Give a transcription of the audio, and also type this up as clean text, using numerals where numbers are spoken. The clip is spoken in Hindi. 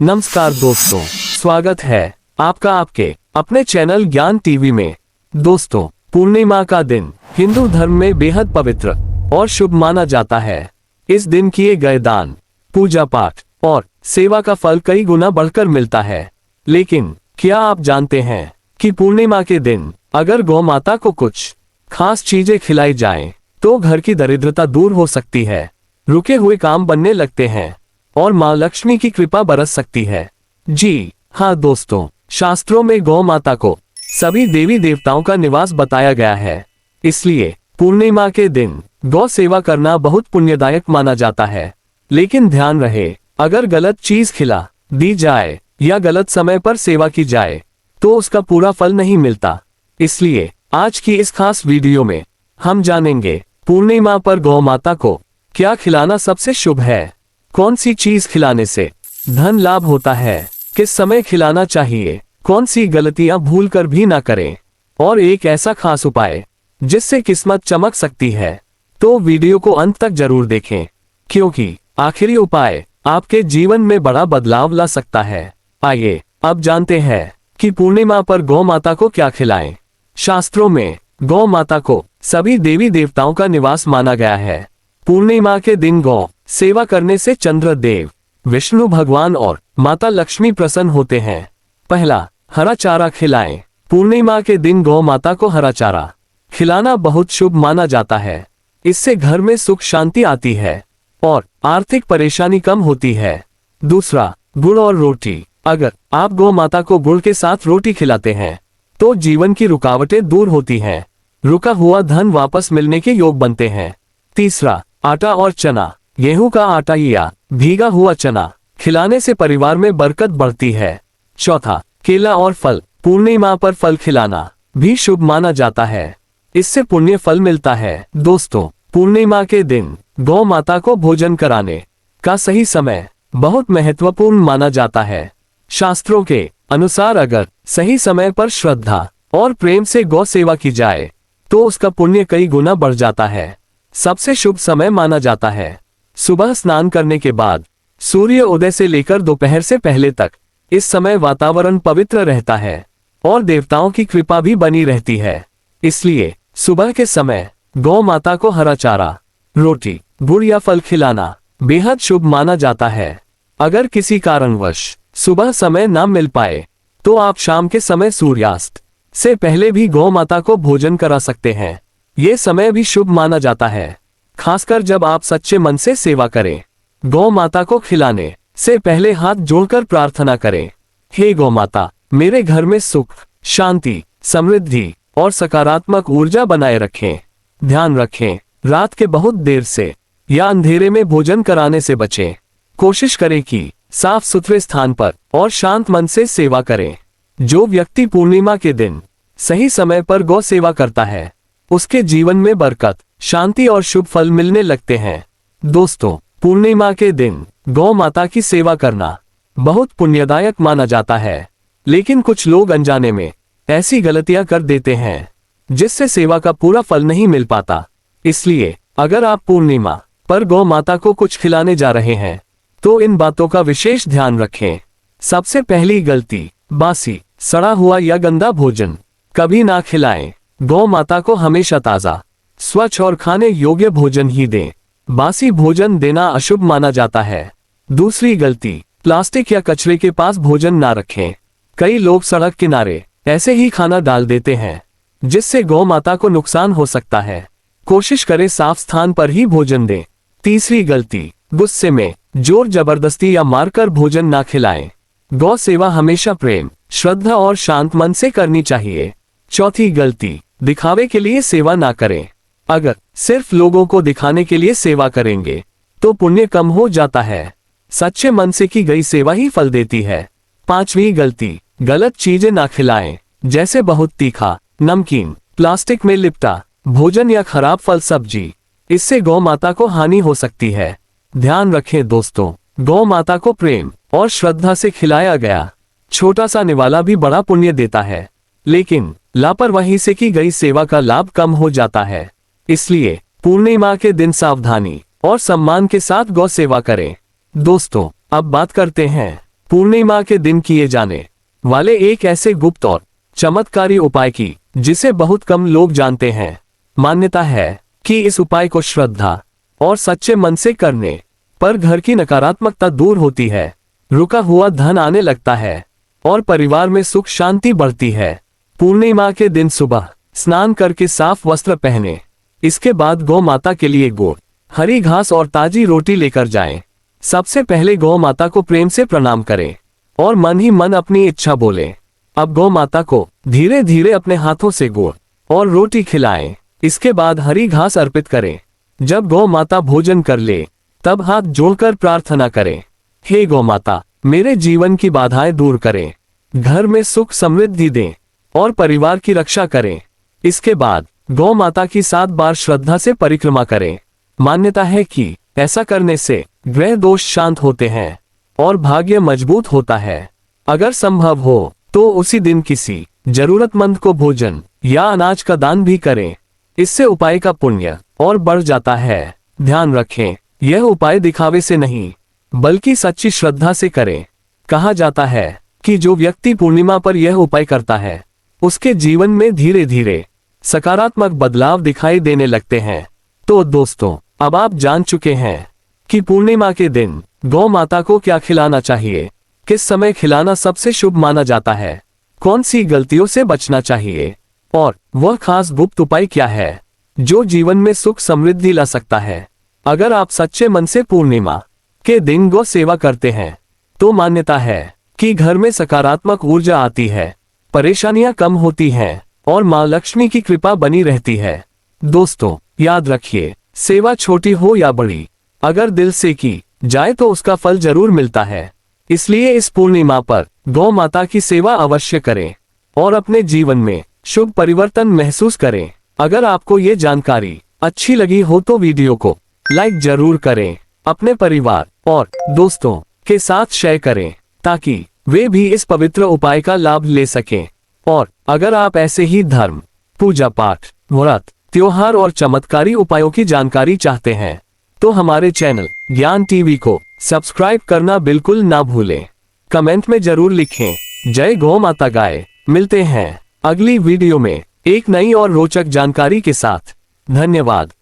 नमस्कार दोस्तों, स्वागत है आपका आपके अपने चैनल ज्ञान टीवी में। दोस्तों, पूर्णिमा का दिन हिंदू धर्म में बेहद पवित्र और शुभ माना जाता है। इस दिन किए गए दान, पूजा पाठ और सेवा का फल कई गुना बढ़कर मिलता है। लेकिन क्या आप जानते हैं कि पूर्णिमा के दिन अगर गौ माता को कुछ खास चीजें खिलाई जाएं, तो घर की दरिद्रता दूर हो सकती है, रुके हुए काम बनने लगते हैं और माँ लक्ष्मी की कृपा बरस सकती है। जी हाँ दोस्तों, शास्त्रों में गौ माता को सभी देवी देवताओं का निवास बताया गया है। इसलिए पूर्णिमा के दिन गौ सेवा करना बहुत पुण्यदायक माना जाता है। लेकिन ध्यान रहे, अगर गलत चीज खिला दी जाए या गलत समय पर सेवा की जाए तो उसका पूरा फल नहीं मिलता। इसलिए आज की इस खास वीडियो में हम जानेंगे पूर्णिमा पर गौ माता को क्या खिलाना सबसे शुभ है, कौन सी चीज खिलाने से धन लाभ होता है, किस समय खिलाना चाहिए, कौन सी गलतियां भूलकर भी ना करें, और एक ऐसा खास उपाय जिससे किस्मत चमक सकती है। तो वीडियो को अंत तक जरूर देखें, क्योंकि आखिरी उपाय आपके जीवन में बड़ा बदलाव ला सकता है। आइए अब जानते हैं कि पूर्णिमा पर गौ माता को क्या खिलाएं। शास्त्रों में गौ माता को सभी देवी देवताओं का निवास माना गया है। पूर्णिमा के दिन गौ सेवा करने से चंद्रदेव, विष्णु भगवान और माता लक्ष्मी प्रसन्न होते हैं। पहला, हरा चारा खिलाएं। पूर्णिमा के दिन गौ माता को हरा चारा खिलाना बहुत शुभ माना जाता है। इससे घर में सुख शांति आती है और आर्थिक परेशानी कम होती है। दूसरा, गुड़ और रोटी। अगर आप गौ माता को गुड़ के साथ रोटी खिलाते हैं तो जीवन की रुकावटें दूर होती हैं, रुका हुआ धन वापस मिलने के योग बनते हैं। तीसरा, आटा और चना। गेहूं का आटा या भीगा हुआ चना खिलाने से परिवार में बरकत बढ़ती है। चौथा, केला और फल। पूर्णिमा पर फल खिलाना भी शुभ माना जाता है, इससे पुण्य फल मिलता है। दोस्तों, पूर्णिमा के दिन गौ माता को भोजन कराने का सही समय बहुत महत्वपूर्ण माना जाता है। शास्त्रों के अनुसार अगर सही समय पर श्रद्धा और प्रेम से गौ सेवा की जाए तो उसका पुण्य कई गुना बढ़ जाता है। सबसे शुभ समय माना जाता है सुबह स्नान करने के बाद सूर्य उदय से लेकर दोपहर से पहले तक। इस समय वातावरण पवित्र रहता है और देवताओं की कृपा भी बनी रहती है। इसलिए सुबह के समय गौ माता को हरा चारा, रोटी, गुड़ या फल खिलाना बेहद शुभ माना जाता है। अगर किसी कारणवश सुबह समय न मिल पाए तो आप शाम के समय सूर्यास्त से पहले भी गौ माता को भोजन करा सकते हैं। ये समय भी शुभ माना जाता है, खासकर जब आप सच्चे मन से सेवा करें। गौ माता को खिलाने से पहले हाथ जोड़कर प्रार्थना करें, हे गौ माता, मेरे घर में सुख, शांति, समृद्धि और सकारात्मक ऊर्जा बनाए रखें। ध्यान रखें, रात के बहुत देर से या अंधेरे में भोजन कराने से बचें। कोशिश करें कि साफ सुथरे स्थान पर और शांत मन से सेवा करें। जो व्यक्ति पूर्णिमा के दिन सही समय पर गौ सेवा करता है उसके जीवन में बरकत, शांति और शुभ फल मिलने लगते हैं। दोस्तों, पूर्णिमा के दिन गौ माता की सेवा करना बहुत पुण्यदायक माना जाता है। लेकिन कुछ लोग अनजाने में ऐसी गलतियां कर देते हैं जिससे सेवा का पूरा फल नहीं मिल पाता। इसलिए अगर आप पूर्णिमा पर गौ माता को कुछ खिलाने जा रहे हैं तो इन बातों का विशेष ध्यान रखें। सबसे पहली गलती, बासी, सड़ा हुआ या गंदा भोजन कभी ना खिलाएं। गौ माता को हमेशा ताजा, स्वच्छ और खाने योग्य भोजन ही दें। बासी भोजन देना अशुभ माना जाता है। दूसरी गलती, प्लास्टिक या कचरे के पास भोजन ना रखें। कई लोग सड़क किनारे ऐसे ही खाना डाल देते हैं जिससे गौ माता को नुकसान हो सकता है। कोशिश करें साफ स्थान पर ही भोजन दें। तीसरी गलती, गुस्से में जोर जबरदस्ती या मारकर भोजन ना खिलाएं। गौ सेवा हमेशा प्रेम, श्रद्धा और शांत मन से करनी चाहिए। चौथी गलती, दिखावे के लिए सेवा ना करें। अगर सिर्फ लोगों को दिखाने के लिए सेवा करेंगे तो पुण्य कम हो जाता है। सच्चे मन से की गई सेवा ही फल देती है। पांचवी गलती, गलत चीजें ना खिलाएं, जैसे बहुत तीखा, नमकीन, प्लास्टिक में लिपटा भोजन या खराब फल सब्जी। इससे गौ माता को हानि हो सकती है। ध्यान रखें दोस्तों, गौ माता को प्रेम और श्रद्धा से खिलाया गया छोटा सा निवाला भी बड़ा पुण्य देता है। लेकिन लापरवाही से की गई सेवा का लाभ कम हो जाता है। इसलिए पूर्णिमा के दिन सावधानी और सम्मान के साथ गौ सेवा करें। दोस्तों, अब बात करते हैं पूर्णिमा के दिन किए जाने वाले एक ऐसे गुप्त और चमत्कारी उपाय की जिसे बहुत कम लोग जानते हैं। मान्यता है कि इस उपाय को श्रद्धा और सच्चे मन से करने पर घर की नकारात्मकता दूर होती है, रुका हुआ धन आने लगता है और परिवार में सुख शांति बढ़ती है। पूर्णिमा के दिन सुबह स्नान करके साफ वस्त्र पहने, इसके बाद गौ माता के लिए गुड़, हरी घास और ताजी रोटी लेकर जाएं। सबसे पहले गौ माता को प्रेम से प्रणाम करें और मन ही मन अपनी इच्छा बोलें। अब गौ माता को धीरे धीरे अपने हाथों से गुड़ और रोटी खिलाएं। इसके बाद हरी घास अर्पित करें। जब गौ माता भोजन कर ले तब हाथ जोड़कर प्रार्थना करें, हे गौ माता, मेरे जीवन की बाधाएं दूर करें, घर में सुख समृद्धि दें और परिवार की रक्षा करें। इसके बाद गौ माता की 7 बार श्रद्धा से परिक्रमा करें। मान्यता है कि ऐसा करने से ग्रह दोष शांत होते हैं और भाग्य मजबूत होता है। अगर संभव हो तो उसी दिन किसी जरूरतमंद को भोजन या अनाज का दान भी करें। इससे उपाय का पुण्य और बढ़ जाता है। ध्यान रखें, यह उपाय दिखावे से नहीं बल्कि सच्ची श्रद्धा से करें। कहा जाता है कि जो व्यक्ति पूर्णिमा पर यह उपाय करता है उसके जीवन में धीरे धीरे सकारात्मक बदलाव दिखाई देने लगते हैं। तो दोस्तों, अब आप जान चुके हैं कि पूर्णिमा के दिन गौ माता को क्या खिलाना चाहिए, किस समय खिलाना सबसे शुभ माना जाता है, कौन सी गलतियों से बचना चाहिए और वह खास गुप्त उपाय क्या है जो जीवन में सुख समृद्धि ला सकता है। अगर आप सच्चे मन से पूर्णिमा के दिन गौ सेवा करते हैं तो मान्यता है कि घर में सकारात्मक ऊर्जा आती है, परेशानियां कम होती हैं और मां लक्ष्मी की कृपा बनी रहती है। दोस्तों, याद रखिए, सेवा छोटी हो या बड़ी, अगर दिल से की जाए तो उसका फल जरूर मिलता है। इसलिए इस पूर्णिमा पर गौ माता की सेवा अवश्य करें और अपने जीवन में शुभ परिवर्तन महसूस करें। अगर आपको ये जानकारी अच्छी लगी हो तो वीडियो को लाइक जरूर करें, अपने परिवार और दोस्तों के साथ शेयर करें ताकि वे भी इस पवित्र उपाय का लाभ ले सकें। और अगर आप ऐसे ही धर्म, पूजा पाठ, व्रत, त्योहार और चमत्कारी उपायों की जानकारी चाहते हैं तो हमारे चैनल ज्ञान टीवी को सब्सक्राइब करना बिल्कुल ना भूलें। कमेंट में जरूर लिखें, जय गौ माता गाय। मिलते हैं अगली वीडियो में एक नई और रोचक जानकारी के साथ। धन्यवाद।